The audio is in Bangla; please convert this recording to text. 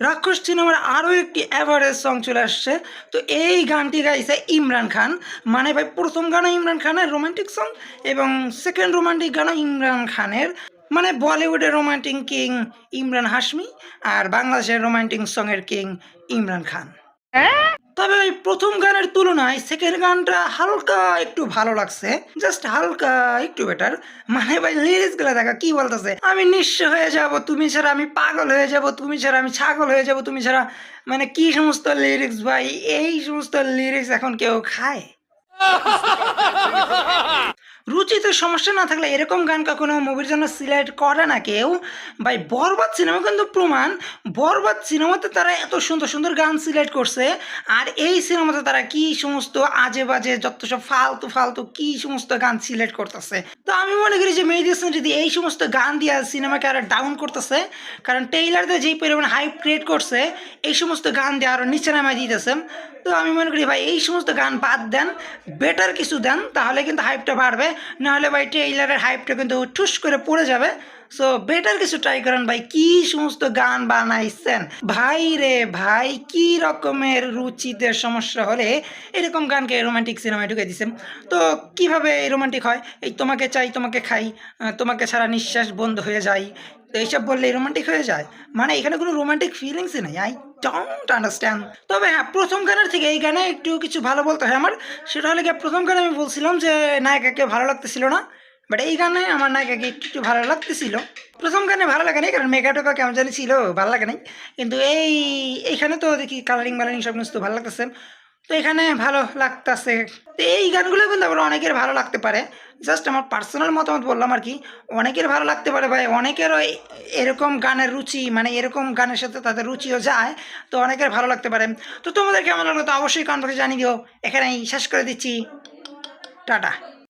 রাক্ষস সিনেমার আরও একটি অ্যাভারেজ সং চলে আসছে। তো এই গানটি গাইছে ইমরান খান। মানে ভাই প্রথম গানও ইমরান খানের রোমান্টিক সং এবং সেকেন্ড রোমান্টিক গানও ইমরান খানের। মানে বলিউডের রোমান্টিক কিং ইমরান হাশমি আর বাংলাদেশের রোমান্টিক সঙের কিং ইমরান খান। তবে ওই প্রথম গানের তুলনায় সেকেন্ড গানটা হালকা একটু ভালো লাগছে, জাস্ট হালকা একটু বেটার। মানে ভাই লিরিক্সগুলো দেখা কি বলতেছে, আমি নিঃস্ব হয়ে যাব তুমি ছাড়া, আমি পাগল হয়ে যাব তুমি ছাড়া, আমি ছাগল হয়ে যাব তুমি ছাড়া। মানে কি সমস্ত লিরিক্স ভাই, এই সমস্ত লিরিক্স এখন কেউ খায়? রুচিতে সমস্যা না থাকলে এরকম গান কখনো মুভির জন্য সিলেক্ট করে না কেউ। ভাই বরবাদ সিনেমা কিন্তু প্রমাণ, বরবাদ সিনেমাতে তারা এত সুন্দর সুন্দর গান সিলেক্ট করছে, আর এই সিনেমাতে তারা কি সমস্ত আজে বাজে যত সব ফালতু ফালতু কি সমস্ত গান সিলেক্ট করতেছে। তো আমি মনে করি যে মেহেদী হাসান যদি এই সমস্ত গান দিয়ে সিনেমাকে আরো ডাউন করতেছে, কারণ টেইলারদের যেই পরিমাণ হাইপ ক্রিয়েট করছে এই সমস্ত গান দিয়ে আরো নিচে নামাই দিতেছে। তো আমি মনে করি ভাই এই সমস্ত গান বাদ দেন, বেটার কিছু দেন, তাহলে কিন্তু হাইপটা বাড়বে। নাহলে ভাই টেইলারের হাইপটা কিন্তু ঠুস করে পড়ে যাবে। সো বেটার কিছু ট্রাই করেন ভাই, কি সমস্ত গান বানাইছেন ভাই রে ভাই, কি রকমের রুচিতে সমস্যা হলে এরকম গানকে রোমান্টিক সিনেমায় ঢুকে দিচ্ছেন। তো কিভাবে রোমান্টিক হয়, এই তোমাকে চাই তোমাকে খাই, তোমাকে ছাড়া নিঃশ্বাস বন্ধ হয়ে যায়, তো এইসব বললে রোমান্টিক হয়ে যায়? মানে এখানে কোনো রোমান্টিক ফিলিংসই নেই, আই ডোন্ট আন্ডারস্ট্যান্ড। তবে হ্যাঁ, প্রথম গানের থেকে এই গানে একটু কিছু ভালো বলতে হয় আমার। সেটা হলে গিয়ে প্রথম গানে আমি বলছিলাম যে নায়িকাকে ভালো লাগতেছিল না, বাট এই গানে আমার নায়িকাকে একটু একটু ভালো লাগতেছিল। প্রথম গানে ভালো লাগে নাই, কারণ মেকাটোকা কেমন জানি ছিল, ভালো লাগে নাই। কিন্তু এইখানে তো দেখি কালারিং মালারিং সব কিছু ভালো লাগতেছে, তো এখানে ভালো লাগতেছে। তো এই গানগুলো কিন্তু আবার অনেকের ভালো লাগতে পারে, জাস্ট আমার পার্সোনাল মতামত বললাম আর কি। অনেকের ভালো লাগতে পারে ভাই, অনেকেরও এরকম গানের রুচি, মানে এরকম গানের সাথে তাদের রুচিও যায়, তো অনেকের ভালো লাগতে পারে। তো তোমাদের কেমন লাগলো তো অবশ্যই কমেন্ট বক্সে জানিয়ে দিও। এখানেই শেষ করে দিচ্ছি, টাটা।